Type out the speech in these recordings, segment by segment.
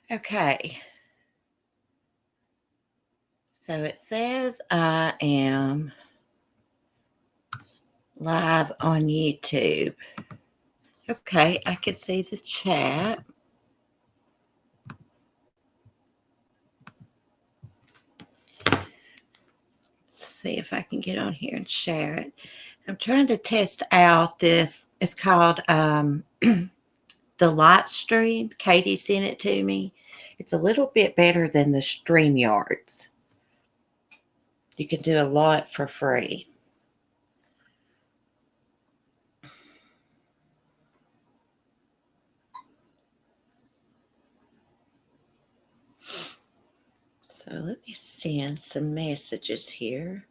Okay. So it says I am live on YouTube. Okay, I can see the chat. Let's see if I can get on here and share it. I'm trying to test out this. It's called the light stream. Katie sent it to me. It's a little bit better than the StreamYards. You can do a lot for free. So let me send some messages here.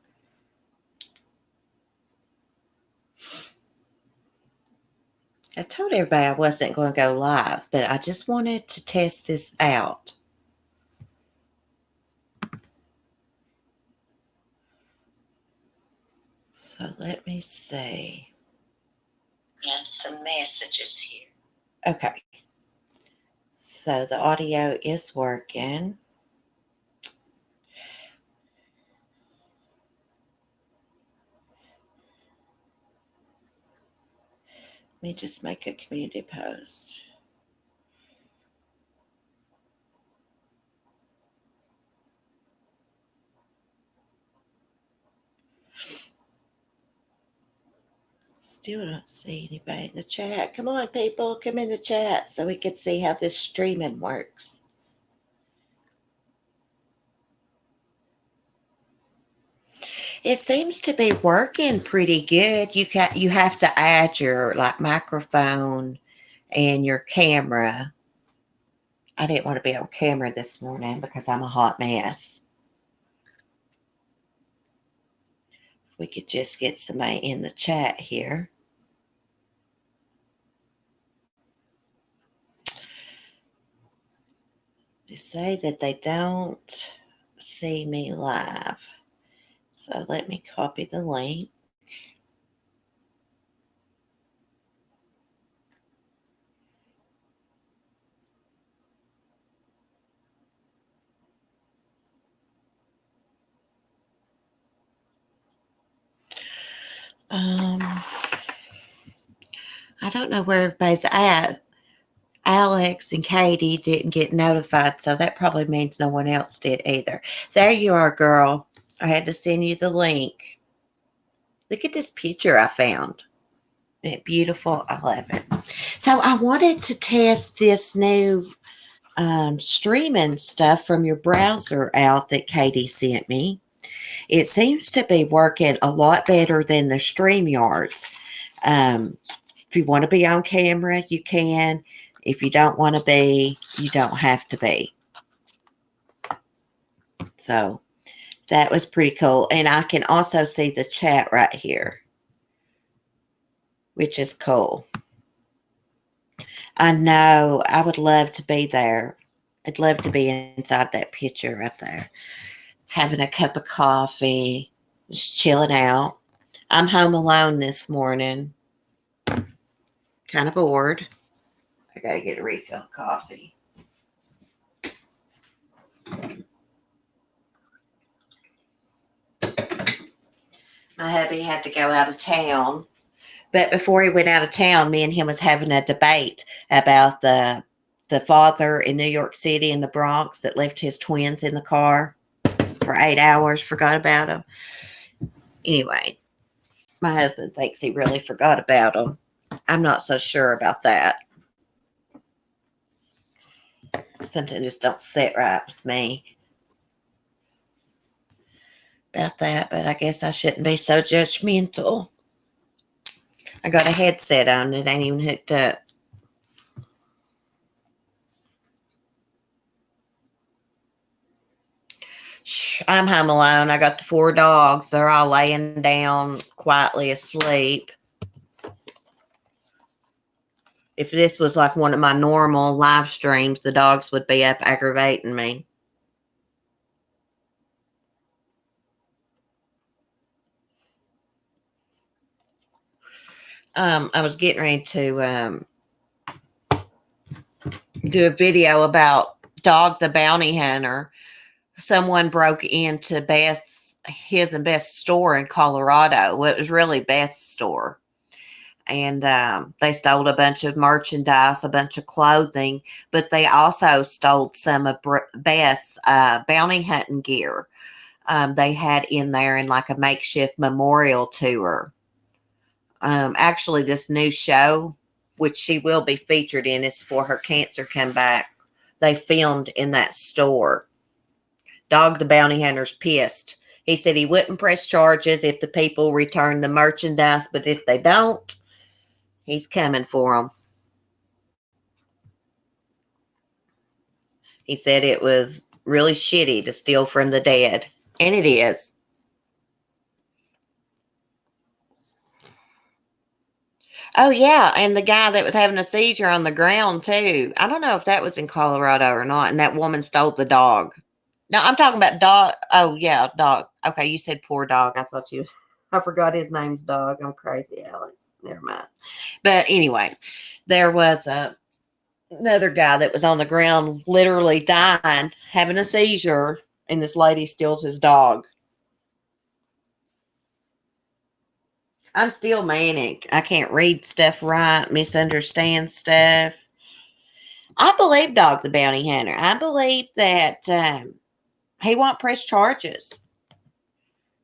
I told everybody I wasn't going to go live, but I just wanted to test this out. So let me see. And some messages here. Okay. So the audio is working. Let me just make a community post. Still don't see anybody in the chat. Come on, people, come in the chat so we can see how this streaming works. It seems to be working pretty good. You have to add your microphone and your camera. I didn't want to be on camera this morning because I'm a hot mess. If we could just get somebody in the chat here. They say that they don't see me live. So let me copy the link. I don't know where everybody's at. Alex and Katie didn't get notified, so that probably means no one else did either. There you are, girl. I had to send you the link. Look at this picture I found. Isn't it beautiful? I love it. So I wanted to test this new streaming stuff from your browser out that Katie sent me. It seems to be working a lot better than the StreamYards. If you want to be on camera, you can. If you don't want to be, you don't have to be. So that was pretty cool. And I can also see the chat right here, which is cool. I know I would love to be there. I'd love to be inside that picture right there, having a cup of coffee, just chilling out. I'm home alone this morning, kind of bored. I got to get a refill of coffee. My hubby had to go out of town. But before he went out of town, me and him was having a debate about the father in New York City in the Bronx that left his twins in the car for 8 hours, forgot about them. Anyway, my husband thinks he really forgot about them. I'm not so sure about that. Something just don't sit right with me about that, but I guess I shouldn't be so judgmental. I got a headset on, it ain't even hooked up. I'm home alone. I got the 4 dogs. They're all laying down quietly asleep. If this was like one of my normal live streams, the dogs would be up aggravating me. I was getting ready to do a video about Dog the Bounty Hunter, someone broke into his and Beth's store in Colorado. Well, it was really Beth's store. And they stole a bunch of merchandise, a bunch of clothing, but they also stole some of Beth's bounty hunting gear. They had in there in like a makeshift memorial to her. Actually, this new show, which she will be featured in, is for her cancer comeback. They filmed in that store. Dog the Bounty Hunter's pissed. He said he wouldn't press charges if the people return the merchandise, but if they don't, he's coming for them. He said it was really shitty to steal from the dead. And it is. Oh, yeah. And the guy that was having a seizure on the ground, too. I don't know if that was in Colorado or not. And that woman stole the dog. No, I'm talking about dog. Oh, yeah, dog. Okay, you said poor dog. I forgot his name's Dog. I'm crazy, Alex. Never mind. But anyways, there was another guy that was on the ground literally dying, having a seizure, and this lady steals his dog. I'm still manic. I can't read stuff right, misunderstand stuff. I believe Dog the Bounty Hunter. I believe that he won't press charges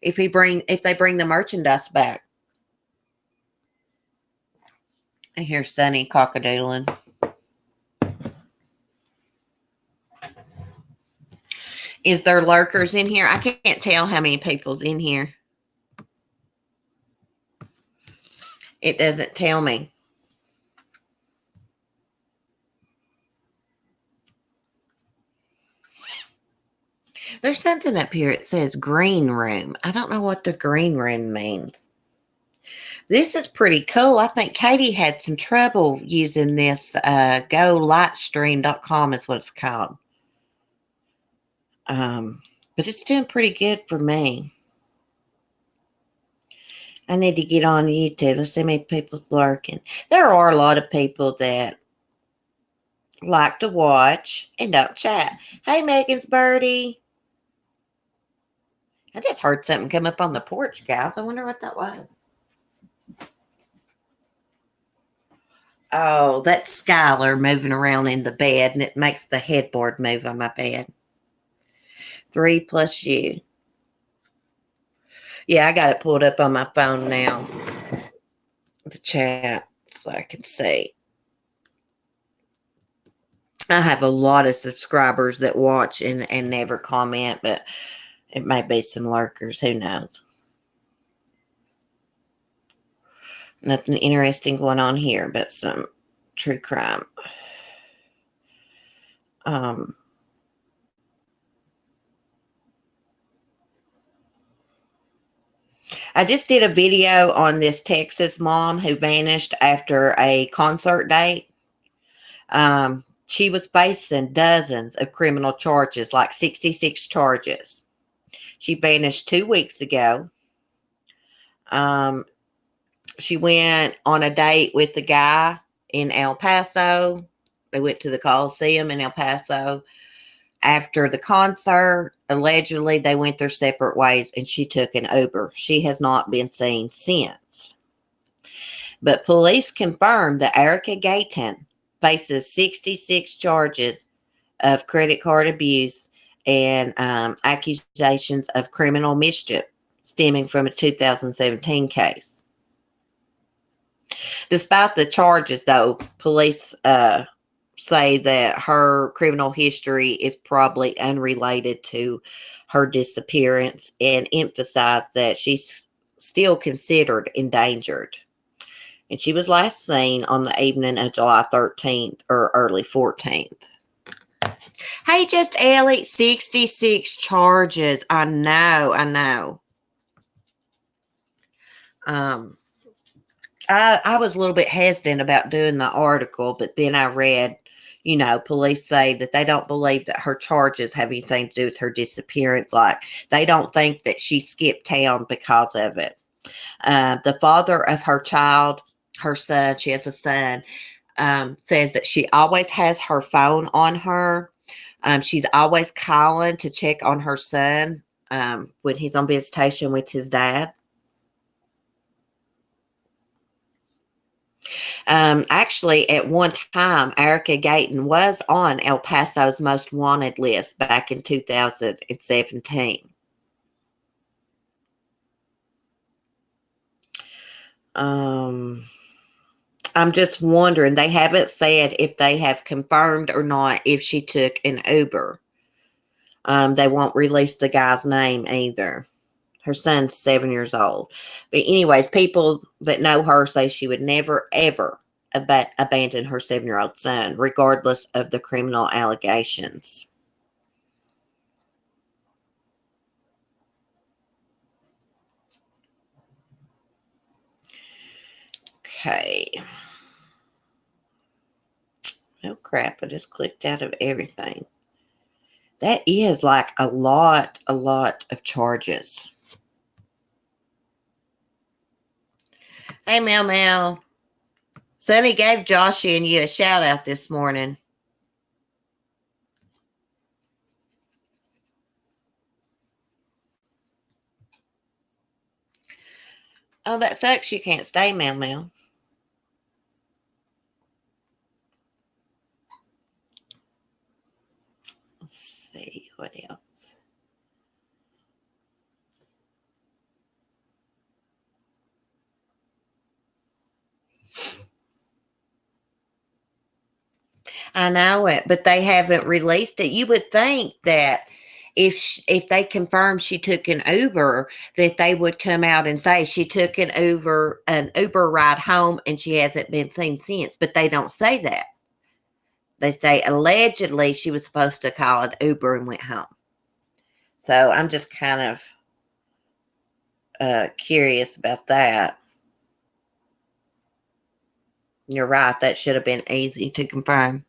if they bring the merchandise back. I hear Sonny cockadoodling. Is there lurkers in here? I can't tell how many people's in here. It doesn't tell me. There's something up here. It says green room. I don't know what the green room means. This is pretty cool. I think Katie had some trouble using this. GoLightstream.com is what it's called. But it's doing pretty good for me. I need to get on YouTube. Let's see how many people's lurking. There are a lot of people that like to watch and don't chat. Hey, Megan's birdie. I just heard something come up on the porch, guys. I wonder what that was. Oh, that's Skylar moving around in the bed, and it makes the headboard move on my bed. 3 plus you. Yeah, I got it pulled up on my phone now. The chat, so I can see. I have a lot of subscribers that watch and never comment, but it may be some lurkers. Who knows? Nothing interesting going on here, but some true crime. I just did a video on this Texas mom who vanished after a concert date. She was facing dozens of criminal charges, like 66 charges. She vanished 2 weeks ago. She went on a date with the guy in El Paso. They went to the Coliseum in El Paso. After the concert, allegedly, they went their separate ways and she took an Uber. She has not been seen since. But police confirmed that Erica Gayton faces 66 charges of credit card abuse and accusations of criminal mischief stemming from a 2017 case. Despite the charges, though, police say that her criminal history is probably unrelated to her disappearance and emphasize that she's still considered endangered. And she was last seen on the evening of July 13th or early 14th. Hey, just Ellie, 66 charges. I know. I was a little bit hesitant about doing the article, but then I read, police say that they don't believe that her charges have anything to do with her disappearance. Like, they don't think that she skipped town because of it. The father of her child, her son, she has a son, says that she always has her phone on her. She's always calling to check on her son when he's on visitation with his dad. Actually, at one time, Erica Gayton was on El Paso's most wanted list back in 2017. I'm just wondering, they haven't said if they have confirmed or not if she took an Uber. They won't release the guy's name either. Her son's 7 years old. But anyways, people that know her say she would never, ever abandon her 7-year-old son, regardless of the criminal allegations. Okay. Oh, crap. I just clicked out of everything. That is like a lot of charges. Hey, Mel Mel. Sonny gave Joshy and you a shout out this morning. Oh, that sucks. You can't stay, Mel Mel. Let's see what else. I know it, but they haven't released it. You would think that if they confirmed she took an Uber, that they would come out and say she took an Uber ride home and she hasn't been seen since. But they don't say that. They say allegedly she was supposed to call an Uber and went home. So I'm just kind of curious about that. You're right. That should have been easy to confirm.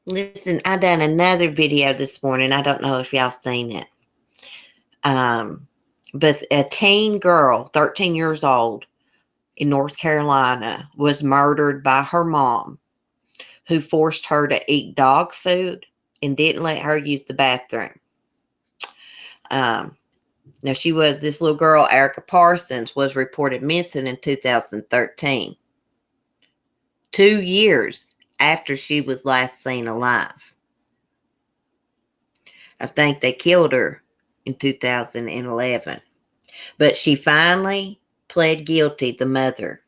Listen, I done another video this morning. I don't know if y'all seen it. But a teen girl, 13 years old, in North Carolina, was murdered by her mom, who forced her to eat dog food and didn't let her use the bathroom. Now, this little girl, Erica Parsons, was reported missing in 2013, 2 years after she was last seen alive. I think they killed her in 2011. But she finally pled guilty, the mother.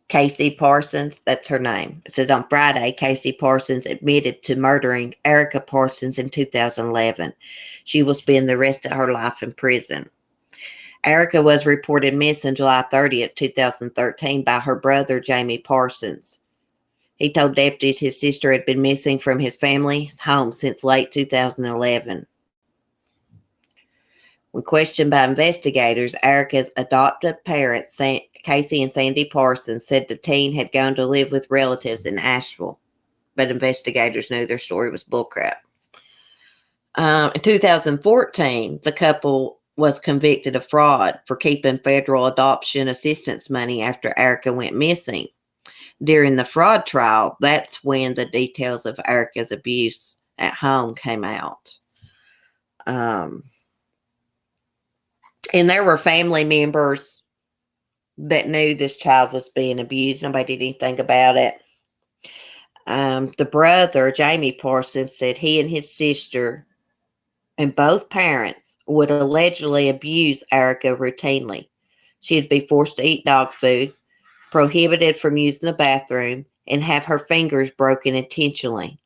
Casey Parsons, that's her name. It says on Friday, Casey Parsons admitted to murdering Erica Parsons in 2011. She will spend the rest of her life in prison. Erica was reported missing July 30th, 2013 by her brother, Jamie Parsons. He told deputies his sister had been missing from his family's home since late 2011. When questioned by investigators, Erica's adoptive parents, Casey and Sandy Parsons, said the teen had gone to live with relatives in Asheville, but investigators knew their story was bullcrap. In 2014, the couple was convicted of fraud for keeping federal adoption assistance money after Erica went missing. During the fraud trial, that's when the details of Erica's abuse at home came out. And there were family members that knew this child was being abused. Nobody did anything about it. The brother, Jamie Parsons, said he and his sister and both parents would allegedly abuse Erica routinely. She'd be forced to eat dog food, prohibited from using the bathroom, and have her fingers broken intentionally.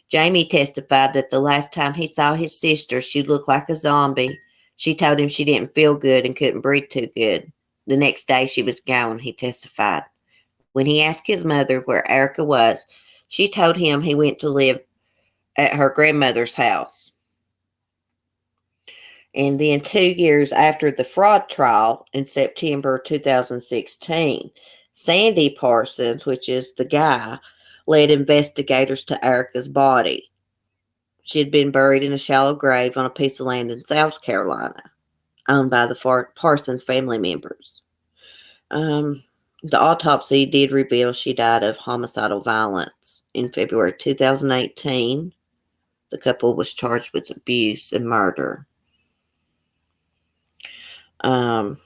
Jamie testified that the last time he saw his sister, she looked like a zombie. She told him she didn't feel good and couldn't breathe too good. The next day she was gone, he testified. When he asked his mother where Erica was, she told him he went to live at her grandmother's house. And then 2 years after the fraud trial in September 2016, Sandy Parsons, which is the guy, led investigators to Erica's body. She had been buried in a shallow grave on a piece of land in South Carolina, owned by the Parsons family members. Um, the autopsy did reveal she died of homicidal violence. In February 2018, the couple was charged with abuse and murder. And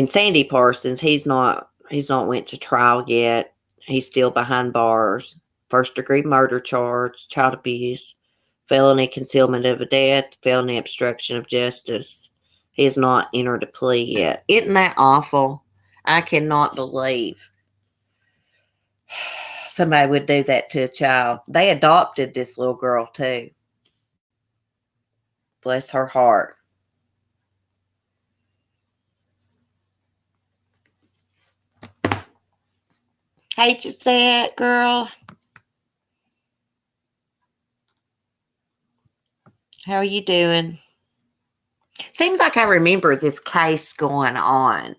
Sandy Parsons, he's not went to trial yet. He's still behind bars. First degree murder charge, child abuse, felony concealment of a death, felony obstruction of justice. He has not entered a plea yet. Isn't that awful? I cannot believe somebody would do that to a child. They adopted this little girl too. Bless her heart. Hey, Gisette, girl. How are you doing? Seems like I remember this case going on.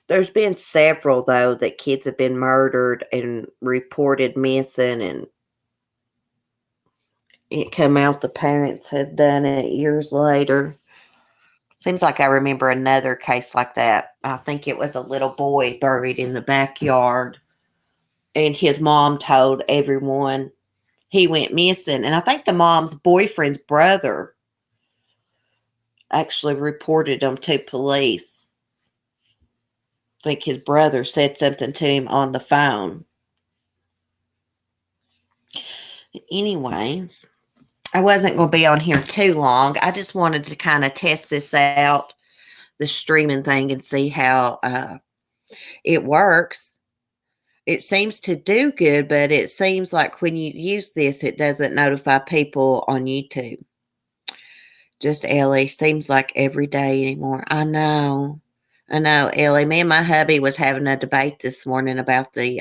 There's been several, though, that kids have been murdered and reported missing, and it come out the parents has done it years later. Seems like I remember another case like that. I think it was a little boy buried in the backyard, and his mom told everyone he went missing. And I think the mom's boyfriend's brother actually reported him to police. I think his brother said something to him on the phone. Anyways, I wasn't going to be on here too long. I just wanted to kind of test this out, the streaming thing, and see how it works. It seems to do good, but it seems like when you use this, it doesn't notify people on YouTube. Just Ellie, seems like every day anymore. I know, Ellie. Me and my hubby was having a debate this morning about the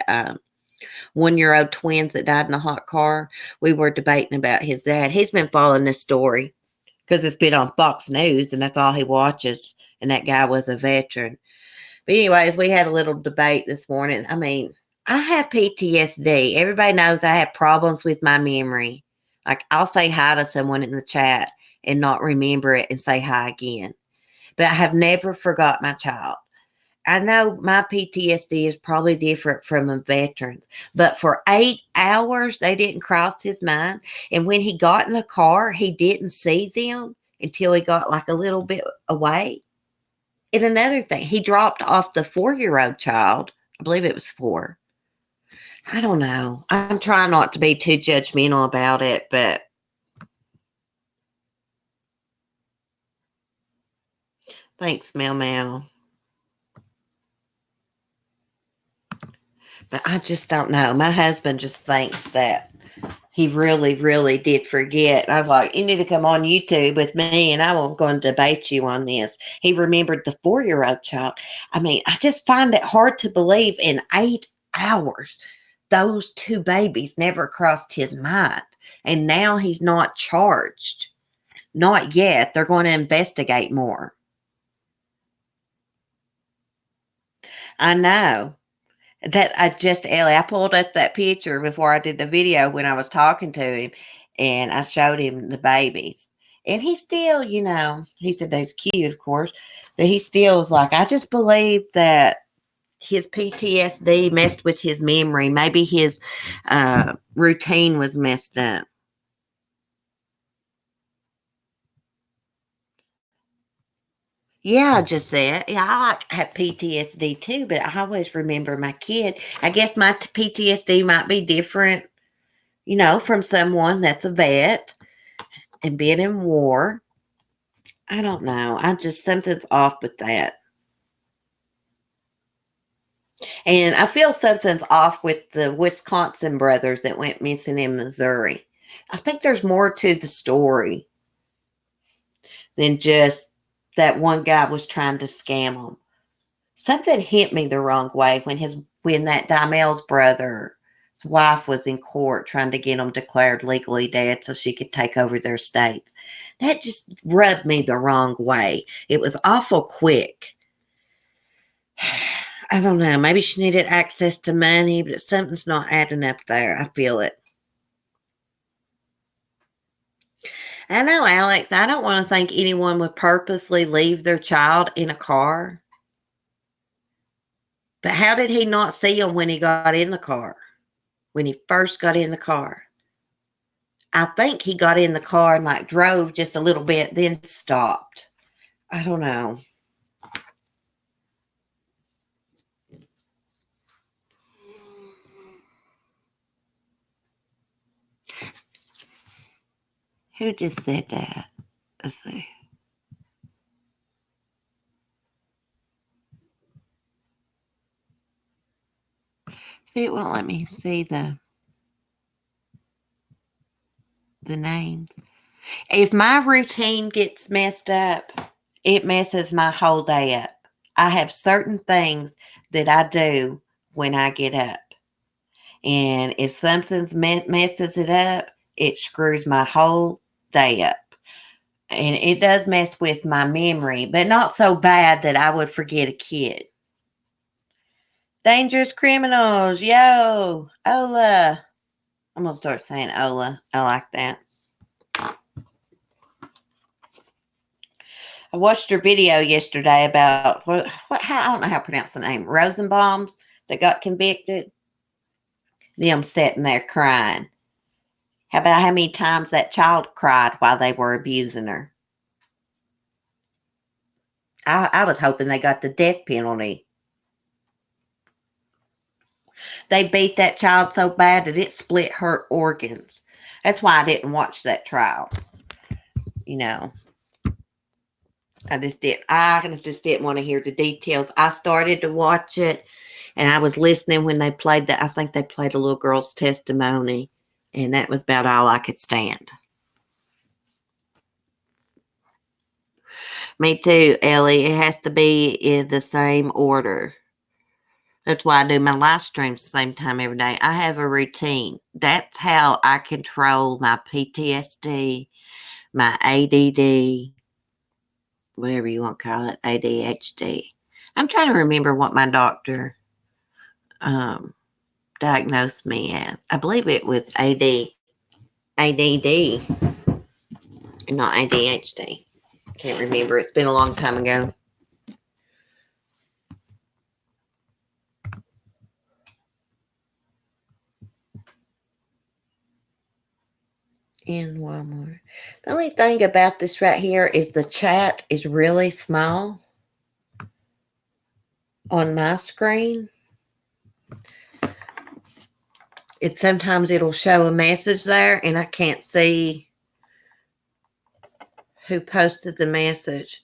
1-year-old twins that died in a hot car. We were debating about his dad. He's been following this story because it's been on Fox News, and that's all he watches. And that guy was a veteran. But anyways, we had a little debate this morning. I mean, I have PTSD. Everybody knows I have problems with my memory. Like, I'll say hi to someone in the chat and not remember it and say hi again. But I have never forgot my child. I know my PTSD is probably different from a veteran's, but for 8 hours, they didn't cross his mind. And when he got in the car, he didn't see them until he got like a little bit away. And another thing, he dropped off the 4-year-old child. I believe it was 4. I don't know. I'm trying not to be too judgmental about it, but thanks, Meow Meow. But I just don't know. My husband just thinks that he really, really did forget. I was like, you need to come on YouTube with me and I'm going to debate you on this. He remembered the 4-year-old child. I mean, I just find it hard to believe in 8 hours, those 2 babies never crossed his mind. And now he's not charged. Not yet. They're going to investigate more. I know. That Ellie, I pulled up that picture before I did the video when I was talking to him, and I showed him the babies. And he still, he said they was cute, of course, but he still was like, I just believe that his PTSD messed with his memory. Maybe his routine was messed up. Yeah, just said. Yeah, I have PTSD too, but I always remember my kid. I guess my PTSD might be different, from someone that's a vet and been in war. I don't know. Something's off with that. And I feel something's off with the Wisconsin brothers that went missing in Missouri. I think there's more to the story than just that one guy was trying to scam them. Something hit me the wrong way when that Dymel's brother's wife was in court trying to get them declared legally dead so she could take over their states. That just rubbed me the wrong way. It was awful quick. I don't know. Maybe she needed access to money, but something's not adding up there. I feel it. I know, Alex, I don't want to think anyone would purposely leave their child in a car. But how did he not see him when he got in the car? When he first got in the car? I think he got in the car and like drove just a little bit, then stopped. I don't know. Who just said that? Let's see. See, it won't let me see the names. If my routine gets messed up, it messes my whole day up. I have certain things that I do when I get up. And if something messes it up, it screws my whole day up. And it does mess with my memory, but not so bad that I would forget a kid. Dangerous criminals, yo, Ola. I'm going to start saying Ola. I like that. I watched her video yesterday about I don't know how to pronounce the name, Rosenbaums that got convicted. Them sitting there crying. How about how many times that child cried while they were abusing her? I was hoping they got the death penalty. They beat that child so bad that it split her organs. That's why I didn't watch that trial. You know, I just didn't want to hear the details. I started to watch it, and I was listening when they played that. I think they played a little girl's testimony, and that was about all I could stand. Me too, Ellie. It has to be in the same order. That's why I do my live streams the same time every day. I have a routine. That's how I control my PTSD, my ADD, whatever you want to call it, ADHD. I'm trying to remember what my doctor diagnosed me as. I believe it was ADD, not ADHD. Can't remember. It's been a long time ago. In Walmart. The only thing about this right here is the chat is really small on my screen. Sometimes it'll show a message there and I can't see who posted the message.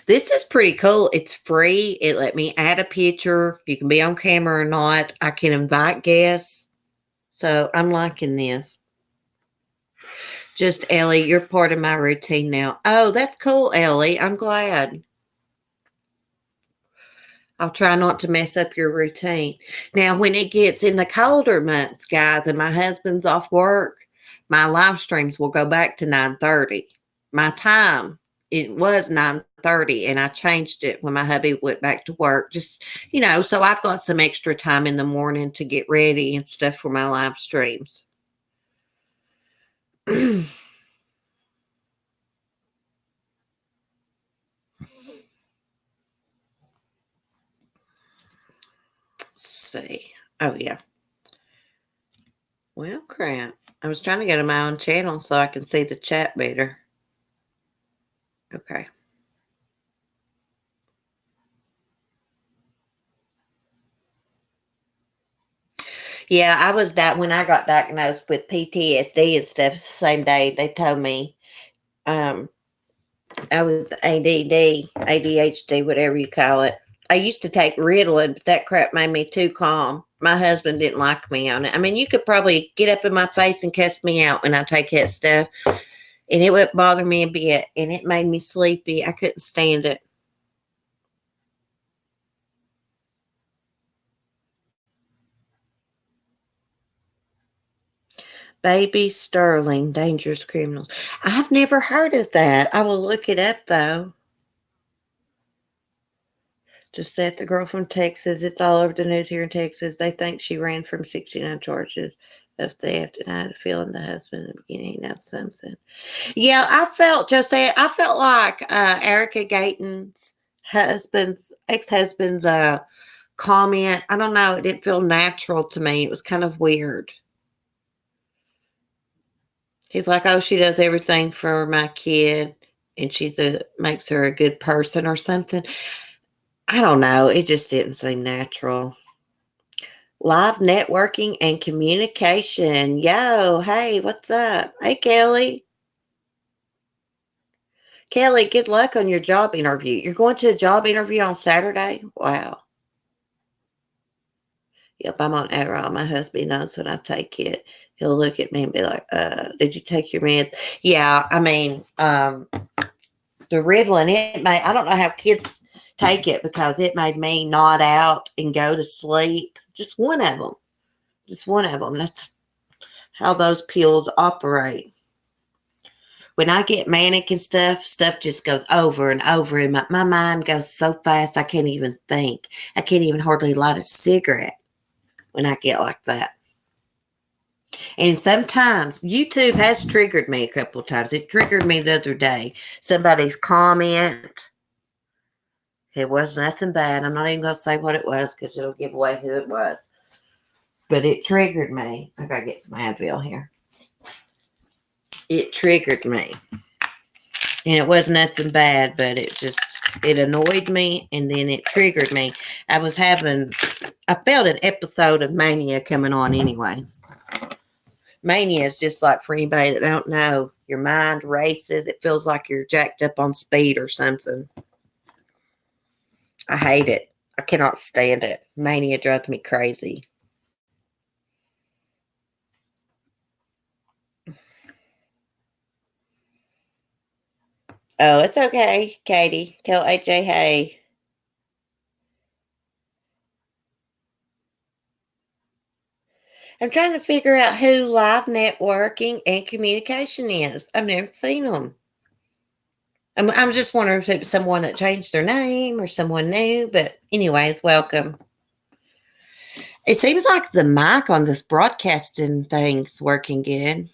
This is pretty cool. It's free. It let me add a picture. You can be on camera or not. I can invite guests. So I'm liking this. Just Ellie, you're part of my routine now. Oh, that's cool, Ellie. I'm glad. I'll try not to mess up your routine. Now, when it gets in the colder months, guys, and my husband's off work, my live streams will go back to 9:30. My time, it was 9:30, and I changed it when my hubby went back to work. Just, so I've got some extra time in the morning to get ready and stuff for my live streams. See. Oh, yeah. Well, crap. I was trying to get on my own channel so I can see the chat better. Okay. Yeah, I was that when I got diagnosed with PTSD and stuff, the same day they told me I was ADD, ADHD, whatever you call it. I used to take Ritalin, but that crap made me too calm. My husband didn't like me on it. I mean, you could probably get up in my face and cuss me out when I take that stuff, and it wouldn't bother me a bit, and it made me sleepy. I couldn't stand it. Baby Sterling, Dangerous Criminals. I've never heard of that. I will look it up, though. Just said the girl from Texas. It's all over the news here in Texas. They think she ran from 69 charges. of theft, and I had a feeling the husband in the beginning knows something. Yeah, I felt, Josiah, I felt like Erica Gayton's ex-husband's comment. I don't know, it didn't feel natural to me. It was kind of weird. He's like, oh, she does everything for my kid, and makes her a good person or something. I don't know. It just didn't seem natural. Live networking and communication. Yo, hey, what's up? Hey, Kelly. Kelly, good luck on your job interview. You're going to a job interview on Saturday? Wow. Yep, I'm on Adderall. My husband knows when I take it. He'll look at me and be like, did you take your meds? Yeah, I mean, the Ritalin, I don't know how kids take it because it made me nod out and go to sleep. Just one of them. Just one of them. That's how those pills operate. When I get manic and stuff just goes over and over, and my mind goes so fast I can't even think. I can't even hardly light a cigarette when I get like that. And sometimes YouTube has triggered me a couple of times. It triggered me the other day. Somebody's comment. It was nothing bad. I'm not even going to say what it was because it'll give away who it was. But it triggered me. I got to get some Advil here. It triggered me. And it was nothing bad, but it annoyed me, and then it triggered me. I felt an episode of mania coming on anyways. Mania is just like, for anybody that don't know, your mind races. It feels like you're jacked up on speed or something. I hate it. I cannot stand it. Mania drives me crazy. Oh, it's okay, Katie. Tell AJ hey. I'm trying to figure out who live networking and communication is. I've never seen them. I'm just wondering if it was someone that changed their name or someone new. But anyways, welcome. It seems like the mic on this broadcasting thing's working good.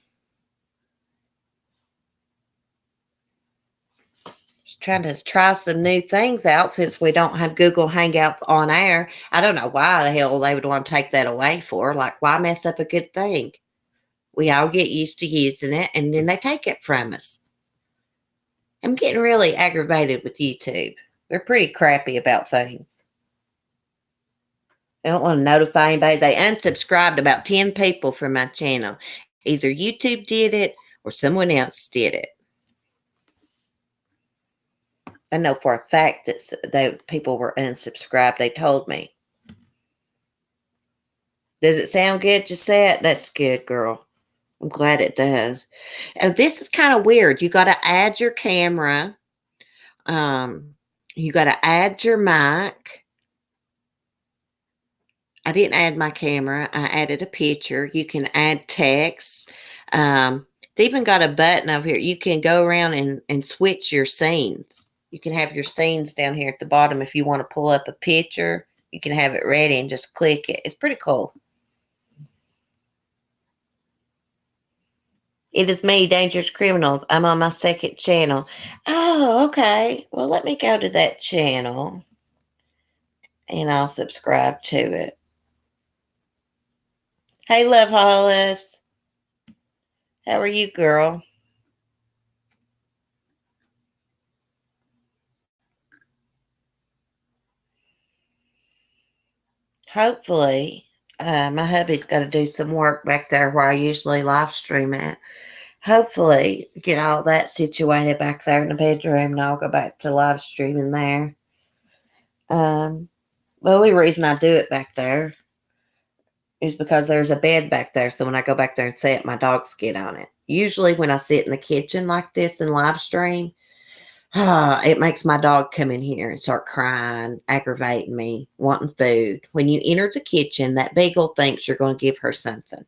Just trying to try some new things out since we don't have Google Hangouts on air. I don't know why the hell they would want to take that away for. Like, why mess up a good thing? We all get used to using it, and then they take it from us. I'm getting really aggravated with YouTube. They're pretty crappy about things. They don't want to notify anybody. They unsubscribed about 10 people from my channel. Either YouTube did it or someone else did it. I know for a fact that people were unsubscribed. They told me. Does it sound good, Gisette? That's good, girl. I'm glad it does. This is kind of weird. You got to add your camera. You got to add your mic. I didn't add my camera. I added a picture. You can add text. It's even got a button over here. You can go around and switch your scenes. You can have your scenes down here at the bottom. If you want to pull up a picture, you can have it ready and just click it. It's pretty cool. It is me, Dangerous Criminals. I'm on my second channel. Oh, okay. Well, let me go to that channel and I'll subscribe to it. Hey, Love Hollis. How are you, girl? Hopefully, my hubby's got to do some work back there where I usually live stream at. Hopefully, get all that situated back there in the bedroom, and I'll go back to live streaming there. The only reason I do it back there is because there's a bed back there. So when I go back there and sit, my dogs get on it. Usually, when I sit in the kitchen like this and live stream, it makes my dog come in here and start crying, aggravating me, wanting food. When you enter the kitchen, that beagle thinks you're going to give her something.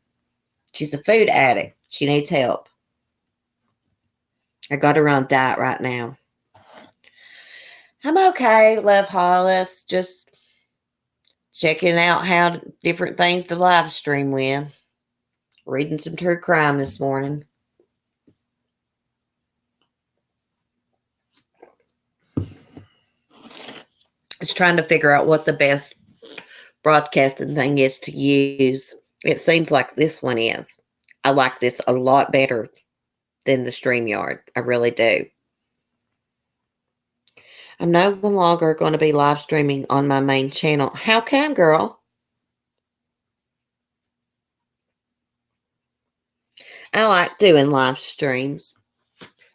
She's a food addict. She needs help. I got her on diet right now. I'm okay, Love Hollis. Just checking out how different things to live stream with. Reading some true crime this morning. Just trying to figure out what the best broadcasting thing is to use. It seems like this one is. I like this a lot better than the StreamYard. I really do. I'm no longer going to be live streaming on my main channel. How come, girl? I like doing live streams.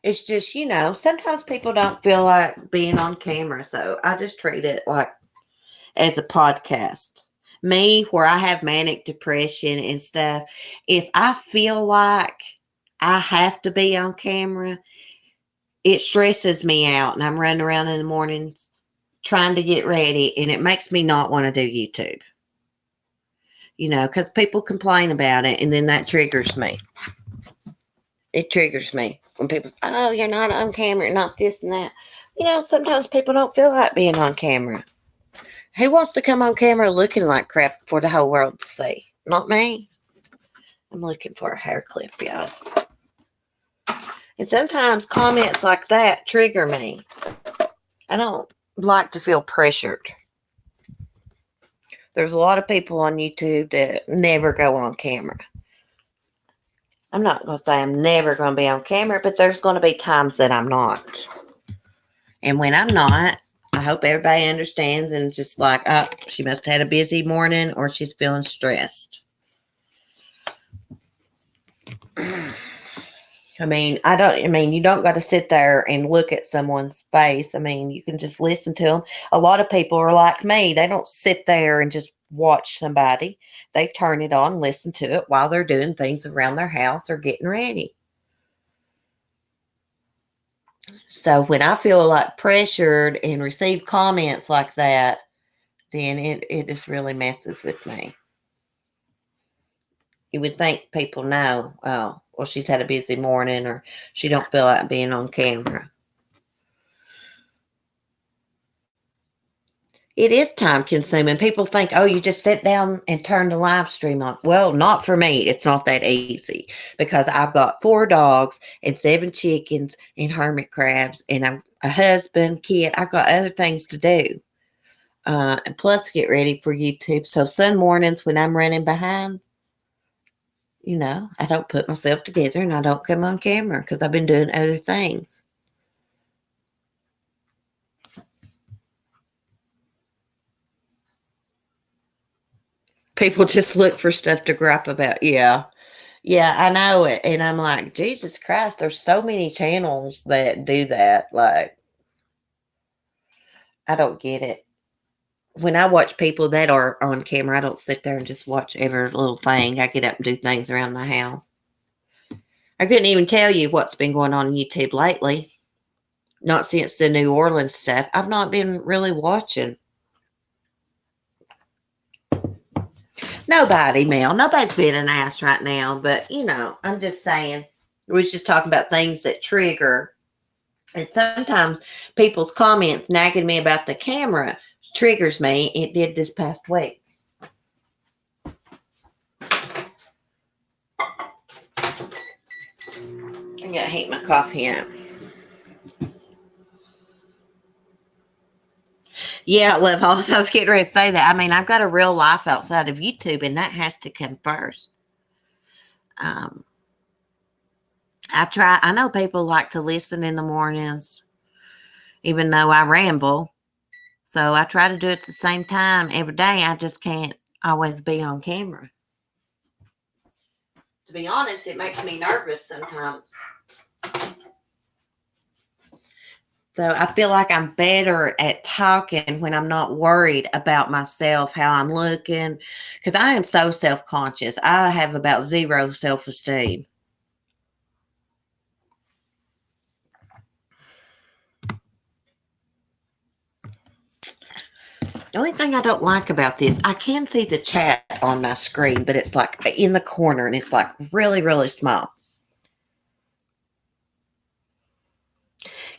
It's just, sometimes people don't feel like being on camera, so I just treat it like as a podcast. Me, where I have manic depression and stuff, if I feel like I have to be on camera, it stresses me out, and I'm running around in the mornings trying to get ready, and it makes me not want to do YouTube. Because people complain about it, and then that triggers me. It triggers me when people say, oh, you're not on camera, not this and that. Sometimes people don't feel like being on camera. Who wants to come on camera looking like crap for the whole world to see? Not me. I'm looking for a hair clip, y'all. And sometimes comments like that trigger me. I don't like to feel pressured. There's a lot of people on YouTube that never go on camera. I'm not going to say I'm never going to be on camera, but there's going to be times that I'm not. And when I'm not, I hope everybody understands and just like, oh, she must have had a busy morning or she's feeling stressed. you don't got to sit there and look at someone's face. You can just listen to them. A lot of people are like me. They don't sit there and just watch somebody. They turn it on, listen to it while they're doing things around their house or getting ready. So when I feel like pressured and receive comments like that, then it just really messes with me. You would think people know, oh, well, she's had a busy morning or she don't feel like being on camera. It is time consuming. People think, oh, you just sit down and turn the live stream on. Well, not for me. It's not that easy because I've got 4 dogs and 7 chickens and hermit crabs and a husband, kid. I've got other things to do. And plus get ready for YouTube. So some mornings when I'm running behind, I don't put myself together and I don't come on camera because I've been doing other things. People just look for stuff to gripe about. Yeah, I know it. And I'm like, Jesus Christ, there's so many channels that do that. Like, I don't get it. When I watch people that are on camera, I don't sit there and just watch every little thing. I get up and do things around the house. I couldn't even tell you what's been going on YouTube lately. Not since the New Orleans stuff. I've not been really watching. Nobody, Mel. Nobody's being an ass right now. But, I'm just saying. We was just talking about things that trigger. And sometimes people's comments nagging me about the camera triggers me. It did this past week. I gotta heat my coffee up. Yeah, Love House. I was getting ready to say that. I've got a real life outside of YouTube, and that has to come first. I know people like to listen in the mornings, even though I ramble. So I try to do it at the same time every day. I just can't always be on camera. To be honest, it makes me nervous sometimes. So I feel like I'm better at talking when I'm not worried about myself, how I'm looking, because I am so self-conscious. I have about 0 self-esteem. The only thing I don't like about this, I can see the chat on my screen, but it's like in the corner and it's like really, really small.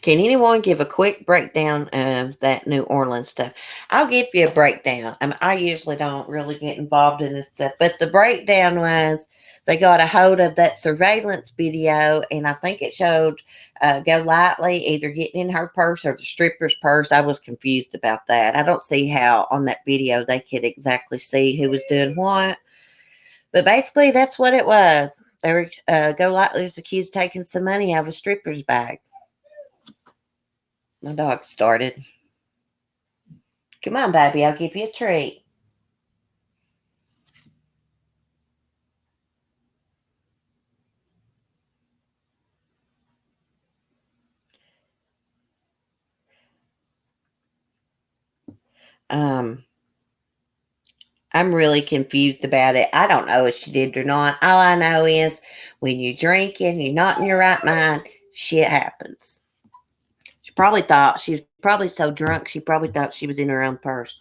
Can anyone give a quick breakdown of that New Orleans stuff? I'll give you a breakdown. I usually don't really get involved in this stuff, but the breakdown was they got a hold of that surveillance video, and I think it showed Golightly either getting in her purse or the stripper's purse. I was confused about that. I don't see how on that video they could exactly see who was doing what, but basically that's what it was. They were Golightly was accused of taking some money out of a stripper's bag. My dog started. Come on, baby. I'll give you a treat. Um, I'm really confused about it. I don't know if she did or not. All I know is when you're drinking, you're not in your right mind, shit happens. She probably thought she was probably so drunk, she probably thought she was in her own purse.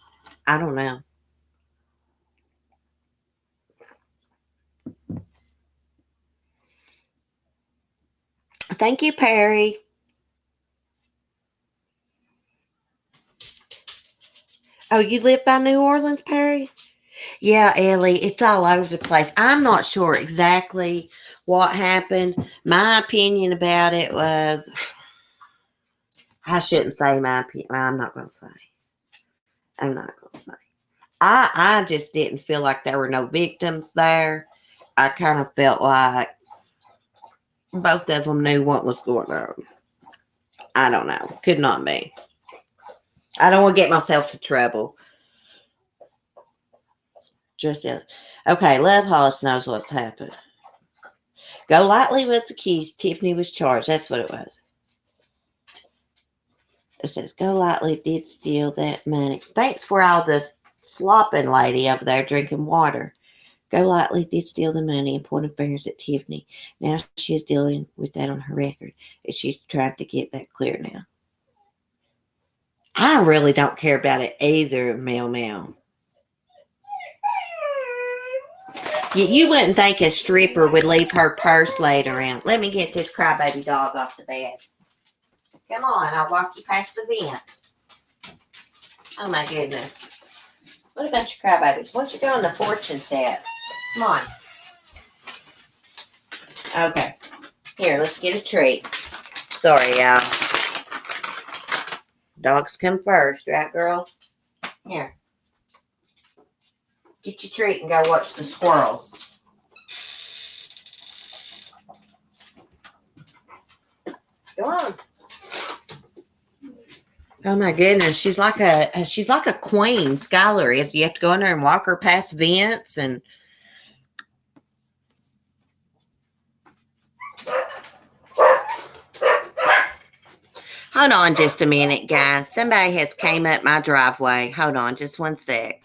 I don't know. Thank you, Perry. Oh, you live by New Orleans, Perry? Yeah, Ellie, it's all over the place. I'm not sure exactly what happened. My opinion about it was I shouldn't say my opinion. I'm not going to say. I'm not going to say. I just didn't feel like there were no victims there. I kind of felt like both of them knew what was going on. I don't know. Could not be. I don't want to get myself in trouble. Just okay. Love Hollis knows what's happened. Golightly was accused. Tiffany was charged. That's what it was. It says Golightly did steal that money. Thanks for all the slopping lady over there drinking water. Golightly did steal the money and pointed fingers at Tiffany. Now she is dealing with that on her record, and she's trying to get that clear now. I really don't care about it either, Mel Mel. You wouldn't think a stripper would leave her purse laid around. Let me get this crybaby dog off the bed. Come on, I'll walk you past the vent. Oh my goodness. What about your crybabies? Why don't you go on the porch and sit? Come on. Okay. Here, let's get a treat. Sorry, y'all. Dogs come first, right, girls? Here. Get your treat and go watch the squirrels. Go on. Oh my goodness, she's like a queen. Skylar is. You have to go in there and walk her past vents and. Hold on just a minute, guys. Somebody has came up my driveway. Hold on just one sec.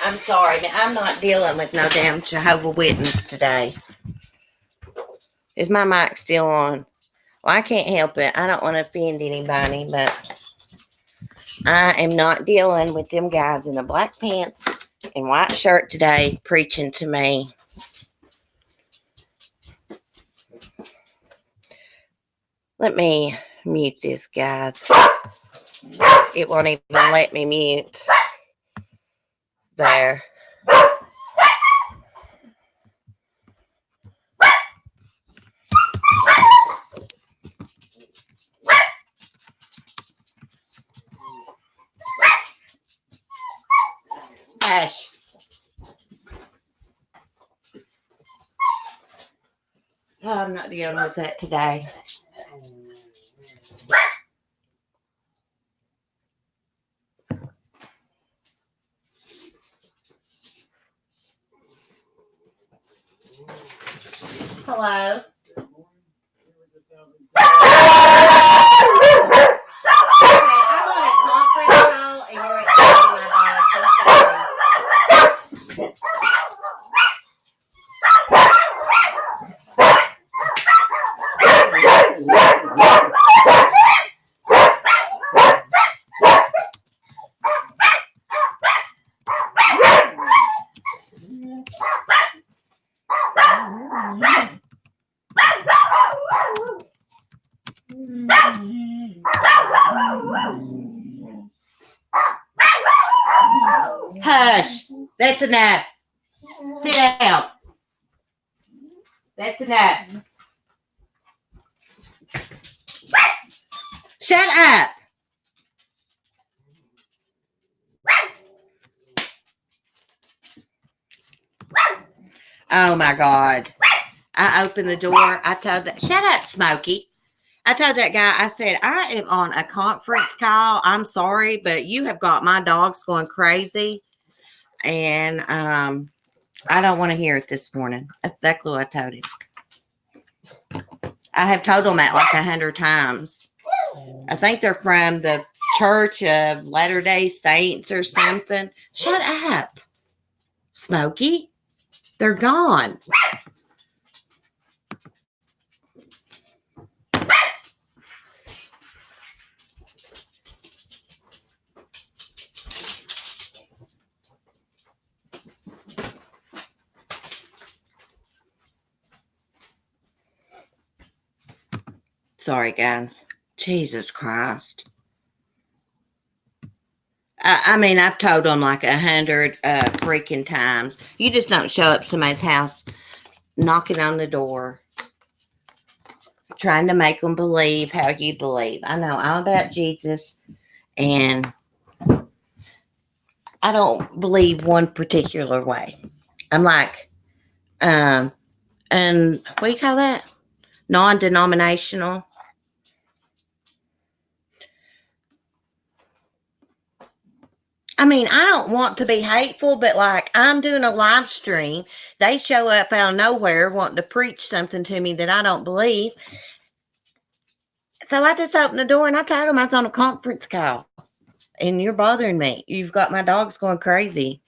I'm sorry, but I'm not dealing with no damn Jehovah's Witness today. Is my mic still on? Well, I can't help it. I don't want to offend anybody, but I am not dealing with them guys in the black pants and white shirt today preaching to me. Let me mute this, guys. It won't even let me mute. There. Hush. Oh, I'm not dealing with that today. Hello. Hush. That's enough. Sit down. That's enough. Shut up. Oh my God. I opened the door. I told that, shut up, Smokey. I told that guy, I said, I am on a conference call. I'm sorry, but you have got my dogs going crazy. And I don't want to hear it this morning. That's exactly what I told him. I have told them that like 100 times. I think they're from the Church of Latter-day Saints or something. Shut up, Smokey. They're gone. Sorry, guys. Jesus Christ. I mean, I've told them like 100 freaking times. You just don't show up somebody's house knocking on the door, trying to make them believe how you believe. I know I'm about Jesus, and I don't believe one particular way. I'm like, and what do you call that? Non-denominational. I mean, I don't want to be hateful, but like I'm doing a live stream. They show up out of nowhere wanting to preach something to me that I don't believe. So I just opened the door and I told them I was on a conference call. And you're bothering me. You've got my dogs going crazy.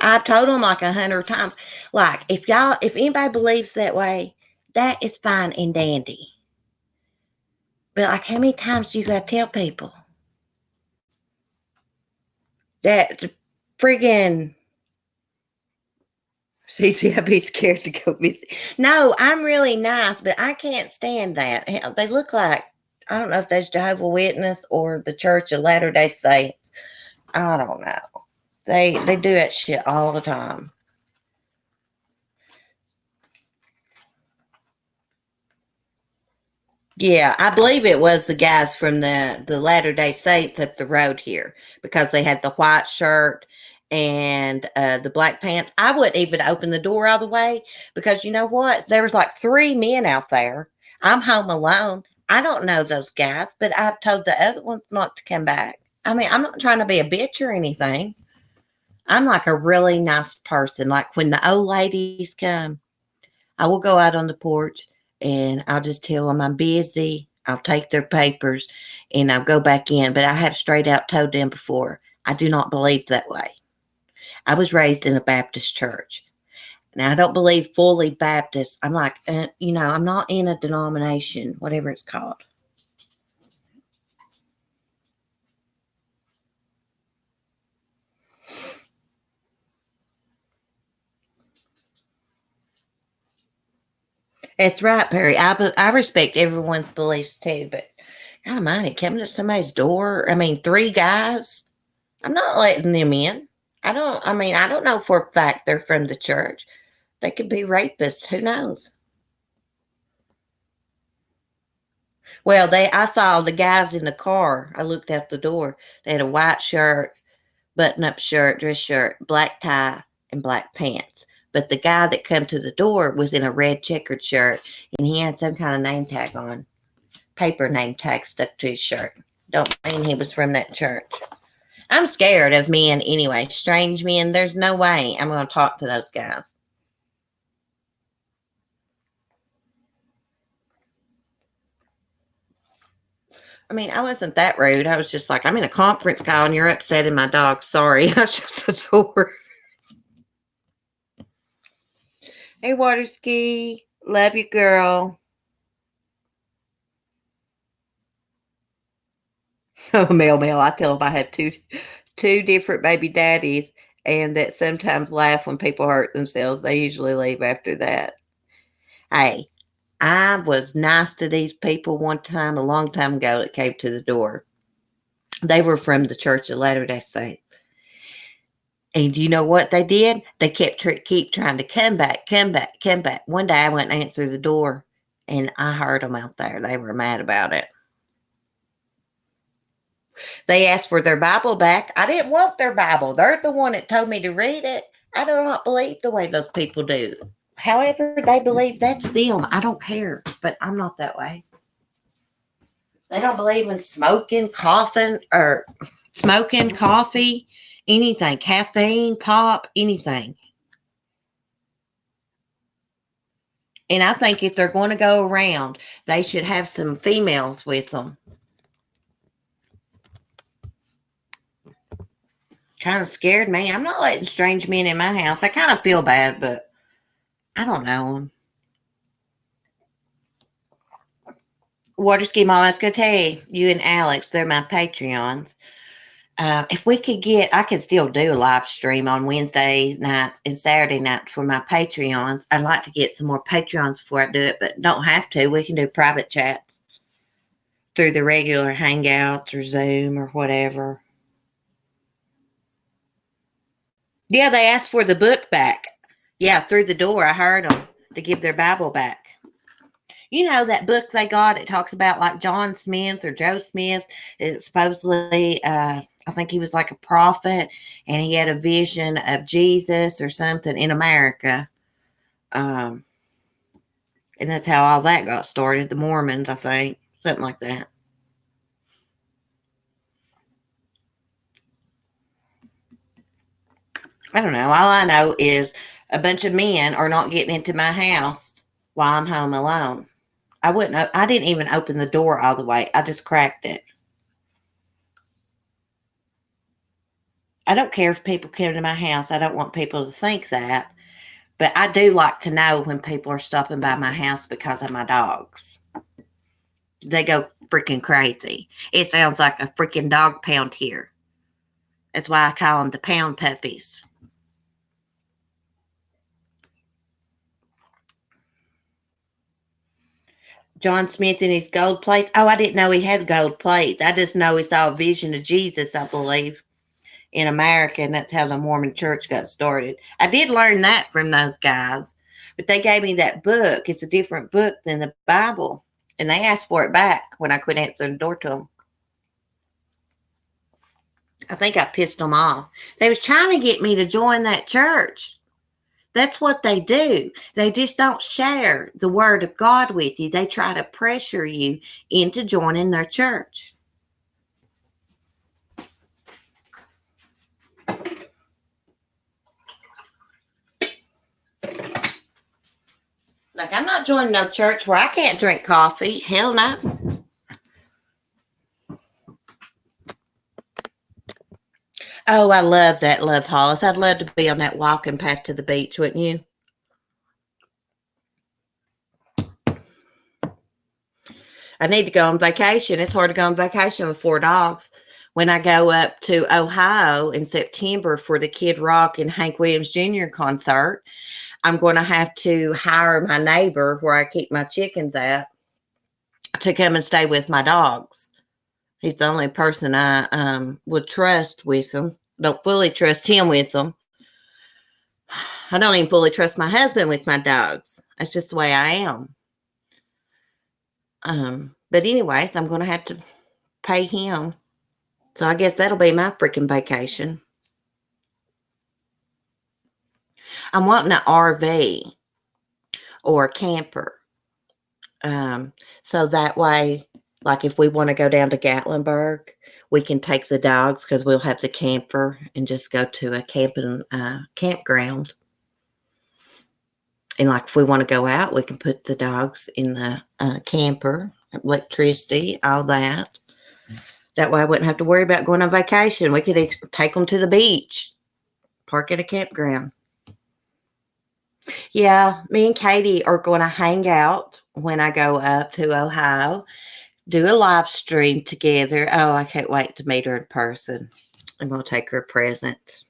I've told them like 100 times. Like, if anybody believes that way, that is fine and dandy. But like, how many times do you got to tell people? That friggin' see, I'd be scared to go visit. No, I'm really nice, but I can't stand that. They look like, I don't know if that's Jehovah's Witness or the Church of Latter-day Saints. I don't know. They do that shit all the time. Yeah, I believe it was the guys from the Latter-day Saints up the road here because they had the white shirt and the black pants. I wouldn't even open the door all the way because you know what? There was like 3 men out there. I'm home alone. I don't know those guys, but I've told the other ones not to come back. I mean, I'm not trying to be a bitch or anything. I'm like a really nice person. Like when the old ladies come, I will go out on the porch and I'll just tell them I'm busy. I'll take their papers and I'll go back in. But I have straight out told them before, I do not believe that way. I was raised in a Baptist church. Now, I don't believe fully Baptist. I'm like, I'm not in a denomination, whatever it's called. That's right, Perry. I respect everyone's beliefs too, but God almighty, coming to somebody's door, 3 guys, I'm not letting them in. I don't know for a fact they're from the church. They could be rapists. Who knows? Well, I saw the guys in the car. I looked out the door. They had a white shirt, button-up shirt, dress shirt, black tie, and black pants. But the guy that come to the door was in a red checkered shirt, and he had some kind of name tag on, paper name tag stuck to his shirt. Don't mean he was from that church. I'm scared of men anyway. Strange men, there's no way I'm going to talk to those guys. I wasn't that rude. I was just like, I'm in a conference call and you're upsetting my dog. Sorry. I shut the door. Hey, Water Ski. Love you, girl. Oh, Mel. I tell them I have two different baby daddies. and that sometimes laugh when people hurt themselves. They usually leave after that. Hey, I was nice to these people one time, a long time ago, that came to the door. They were from the Church of Latter-day Saints. And you know what they did? They keep trying to come back, come back, come back. One day I went and answered the door, and I heard them out there. They were mad about it. They asked for their Bible back. I didn't want their Bible. They're the one that told me to read it. I do not believe the way those people do. However they believe, that's them. I don't care, but I'm not that way. They don't believe in smoking, coffee, anything, caffeine, pop, anything. And I think if they're going to go around, they should have some females with them. Kind of scared me. I'm not letting strange men in my house. I kind of feel bad, but I don't know them. Waterski Mom, I was going to tell you and Alex, they're my Patreons. If we could I could still do a live stream on Wednesday nights and Saturday nights for my Patreons. I'd like to get some more Patreons before I do it, but don't have to. We can do private chats through the regular Hangouts or Zoom or whatever. Yeah, they asked for the book back. Yeah, through the door, I heard them to give their Bible back. You know that book they got? It talks about like John Smith or Joe Smith. It's supposedly, I think he was like a prophet, and he had a vision of Jesus or something in America. And that's how all that got started. The Mormons, I think, something like that. I don't know. All I know is a bunch of men are not getting into my house while I'm home alone. I didn't even open the door all the way. I just cracked it. I don't care if people come to my house. I don't want people to think that. But I do like to know when people are stopping by my house because of my dogs. They go freaking crazy. It sounds like a freaking dog pound here. That's why I call them the pound puppies. John Smith in his gold plates. Oh, I didn't know he had gold plates. I just know he saw a vision of Jesus, I believe, in America, and that's how the Mormon church got started. I did learn that from those guys, but they gave me that book. It's a different book than the Bible, and they asked for it back when I quit answering the door to them. I think I pissed them off. They was trying to get me to join that church. That's what they do. They just don't share the word of God with you. They try to pressure you into joining their church. Like, I'm not joining no church where I can't drink coffee. Hell no. Oh, I love that, Love Hollis. I'd love to be on that walking path to the beach, wouldn't you? I need to go on vacation. It's hard to go on vacation with 4 dogs. When I go up to Ohio in September for the Kid Rock and Hank Williams Jr. concert, I'm going to have to hire my neighbor where I keep my chickens at to come and stay with my dogs. He's the only person I would trust with them. Don't fully trust him with them. I don't even fully trust my husband with my dogs. That's just the way I am. But anyways, I'm going to have to pay him. So I guess that'll be my freaking vacation. I'm wanting an RV or a camper. So that way, like if we want to go down to Gatlinburg, we can take the dogs because we'll have the camper and just go to a campground. And like if we want to go out, we can put the dogs in the camper, electricity, all that. That way I wouldn't have to worry about going on vacation. We could take them to the beach, park at a campground. Yeah, me and Katie are going to hang out when I go up to Ohio, do a live stream together. Oh, I can't wait to meet her in person. I'm going to take her a present.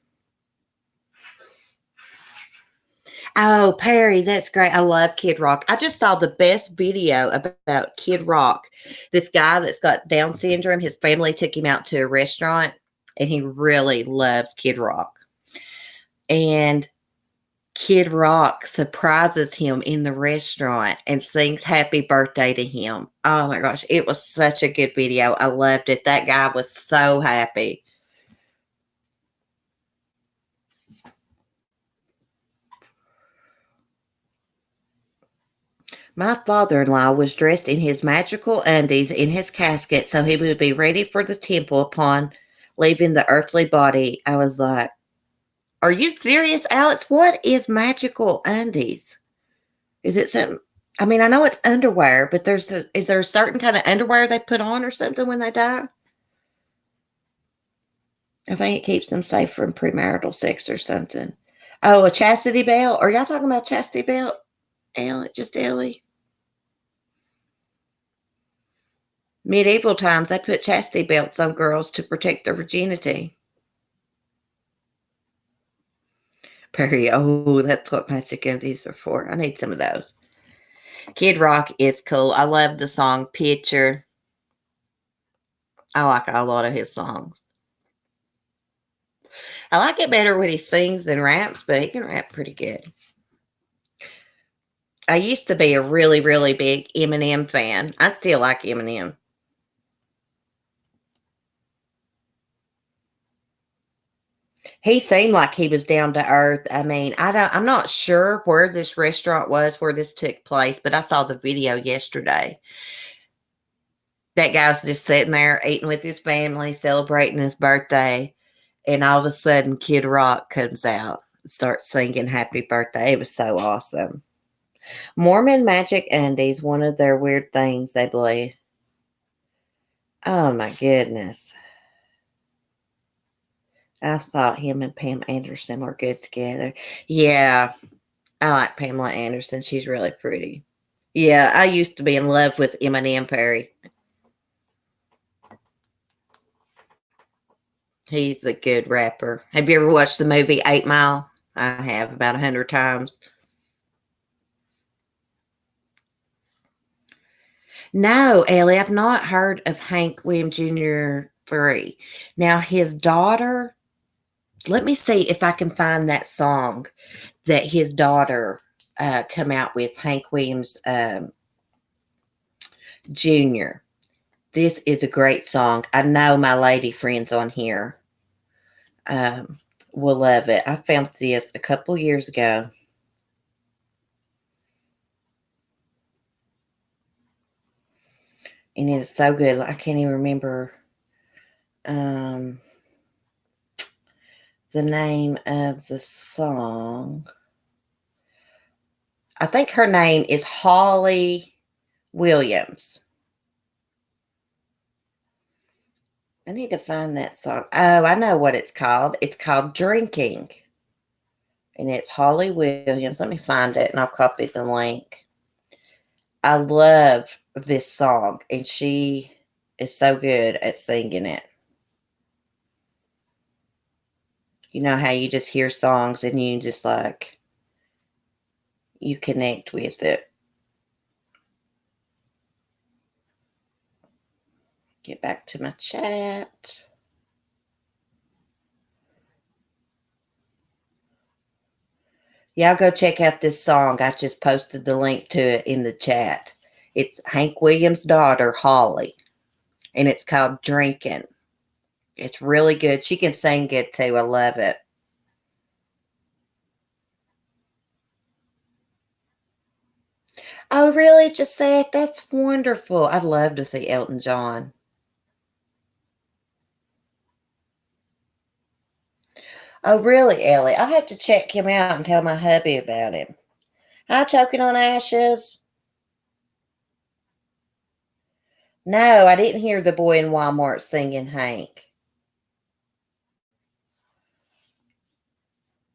Oh, Perry, that's great. I love Kid Rock. I just saw the best video about Kid Rock. This guy that's got Down syndrome, his family took him out to a restaurant and he really loves Kid Rock. And Kid Rock surprises him in the restaurant and sings happy birthday to him. Oh my gosh, it was such a good video. I loved it. That guy was so happy. My father-in-law was dressed in his magical undies in his casket so he would be ready for the temple upon leaving the earthly body. I was like, are you serious, Alex? What is magical undies? Is it something? I mean, I know it's underwear, but is there a certain kind of underwear they put on or something when they die? I think it keeps them safe from premarital sex or something. Oh, a chastity belt? Are y'all talking about chastity belt? Ellie, just Ellie. Medieval times, they put chastity belts on girls to protect their virginity. Perry, oh, that's what magic undies are for. I need some of those. Kid Rock is cool. I love the song Picture. I like a lot of his songs. I like it better when he sings than raps, but he can rap pretty good. I used to be a really, really big Eminem fan. I still like Eminem. He seemed like he was down to earth. I mean, I'm not sure where this restaurant was where this took place, but I saw the video yesterday. That guy was just sitting there eating with his family, celebrating his birthday, and all of a sudden Kid Rock comes out and starts singing happy birthday. It was so awesome. Mormon magic undies, one of their weird things they believe. Oh my goodness. I thought him and Pam Anderson were good together. Yeah, I like Pamela Anderson. She's really pretty. Yeah, I used to be in love with Eminem Perry. He's a good rapper. Have you ever watched the movie 8 Mile? I have about 100 times. No, Ellie, I've not heard of Hank Williams Jr. 3. Now, his daughter, let me see if I can find that song that his daughter come out with, Hank Williams Jr. This is a great song. I know my lady friends on here um, will love it. I found this a couple years ago. And it is so good. I can't even remember um, the name of the song. I think her name is Holly Williams. I need to find that song. Oh, I know what it's called. It's called Drinking. And it's Holly Williams. Let me find it and I'll copy the link. I love this song and she is so good at singing it. You know how you just hear songs and you just like, you connect with it. Get back to my chat. Y'all go check out this song. I just posted the link to it in the chat. It's Hank Williams' daughter, Holly, and it's called Drinking. It's really good. She can sing good too. I love it. Oh, really? Just that? That's wonderful. I'd love to see Elton John. Oh, really, Ellie? I'll have to check him out and tell my hubby about him. Hi, Choking on Ashes. No, I didn't hear the boy in Walmart singing Hank.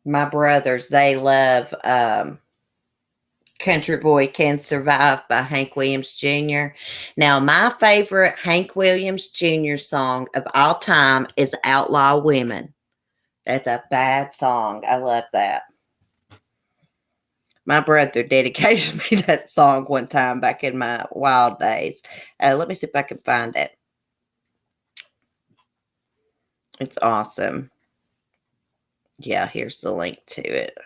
My brothers, they love Country Boy Can Survive by Hank Williams Jr. Now, my favorite Hank Williams Jr. song of all time is Outlaw Women. That's a bad song. I love that. My brother dedicated me that song one time back in my wild days. Let me see if I can find it. It's awesome. Yeah, here's the link to it.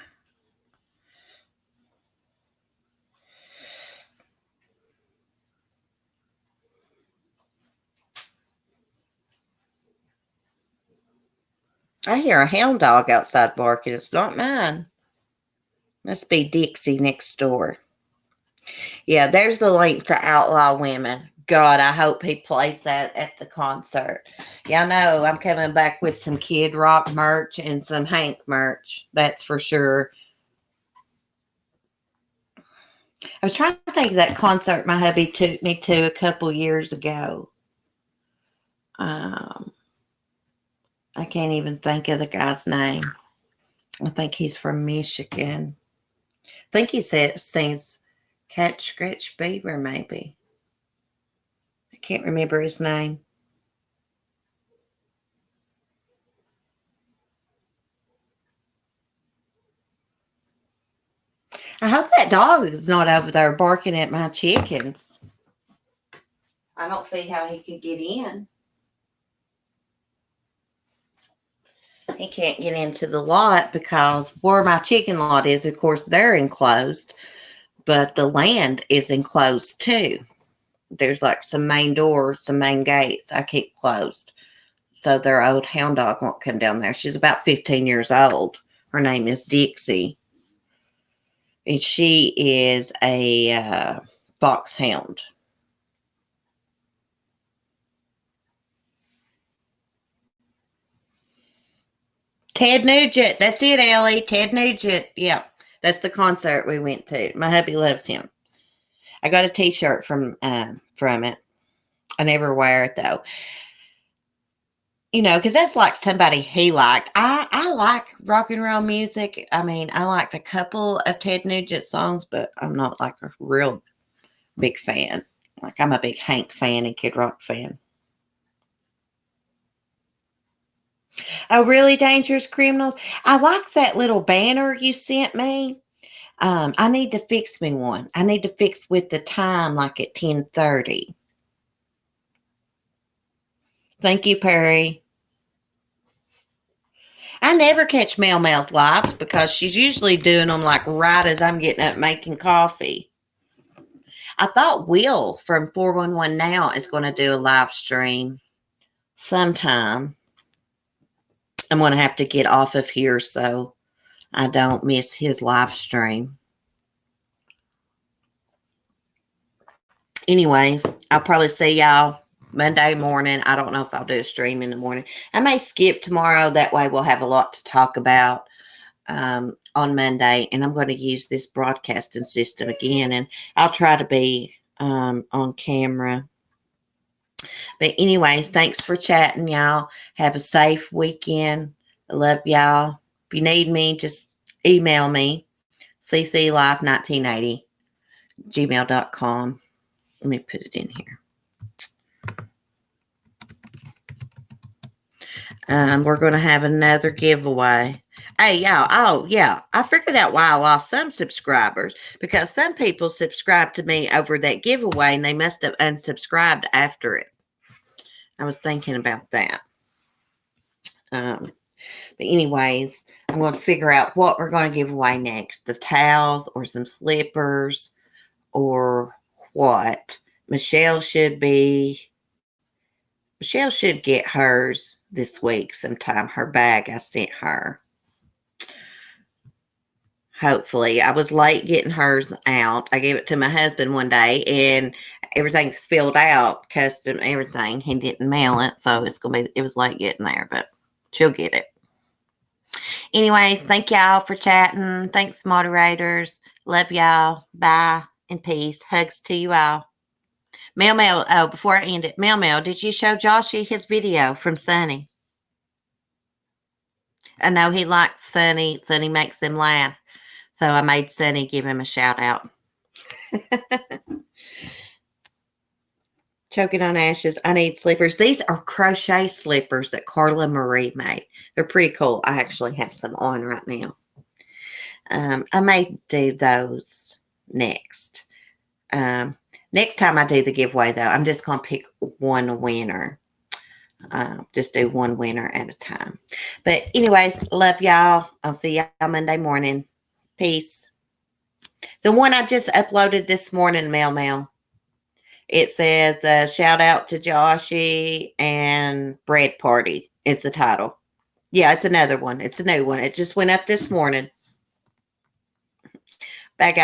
I hear a hound dog outside barking. It's not mine. Must be Dixie next door. Yeah, there's the link to Outlaw Women. God, I hope he plays that at the concert. Yeah, I know I'm coming back with some Kid Rock merch and some Hank merch. That's for sure. I was trying to think of that concert my hubby took me to a couple years ago. Um, I can't even think of the guy's name. I think he's from Michigan. I think he sings Catch Scratch Fever, maybe. I can't remember his name. I hope that dog is not over there barking at my chickens. I don't see how he could get in. He can't get into the lot because where my chicken lot is, of course, they're enclosed, but the land is enclosed too. There's like some main doors, some main gates I keep closed. So their old hound dog won't come down there. She's about 15 years old. Her name is Dixie. And she is a foxhound. Ted Nugent. That's it, Ellie. Ted Nugent. Yeah. That's the concert we went to. My hubby loves him. I got a T-shirt from it. I never wear it though. You know, because that's like somebody he liked. I like rock and roll music. I mean, I liked a couple of Ted Nugent songs, but I'm not like a real big fan. Like I'm a big Hank fan and Kid Rock fan. Oh, really dangerous criminals. I like that little banner you sent me. I need to fix me one. I need to fix with the time, like at 10:30. Thank you, Perry. I never catch Mel Mel's lives because she's usually doing them like right as I'm getting up making coffee. I thought Will from 411 Now is going to do a live stream sometime. I'm going to have to get off of here so I don't miss his live stream. Anyways, I'll probably see y'all Monday morning. I don't know if I'll do a stream in the morning. I may skip tomorrow. That way we'll have a lot to talk about on Monday. And I'm going to use this broadcasting system again. And I'll try to be on camera. But anyways, thanks for chatting, y'all. Have a safe weekend. I love y'all. If you need me, just email me. cclife1980 gmail.com. Let me put it in here. We're going to have another giveaway. Hey, y'all. Oh, yeah. I figured out why I lost some subscribers because some people subscribed to me over that giveaway and they must have unsubscribed after it. I was thinking about that. But anyways, I'm going to figure out what we're going to give away next. The towels or some slippers or what. Michelle should get hers this week sometime. Her bag I sent her. Hopefully. I was late getting hers out. I gave it to my husband one day and everything's filled out, custom everything. He didn't mail it, so it was late getting there, but she'll get it. Anyways, thank y'all for chatting. Thanks, moderators. Love y'all. Bye and peace. Hugs to you all. Mel, oh, before I end it, Mel, did you show Joshy his video from Sunny? I know he likes Sunny. Sunny makes him laugh. So I made Sunny give him a shout out. Choking on ashes. I need slippers. These are crochet slippers that Carla Marie made. They're pretty cool. I actually have some on right now. I may do those next. Next time I do the giveaway, though, I'm just going to pick one winner. Just do one winner at a time. But anyways, love y'all. I'll see y'all Monday morning. Peace. The one I just uploaded this morning, Mail. It says, shout out to Joshy and Bread Party is the title. Yeah, it's another one. It's a new one. It just went up this morning. Bye, guys.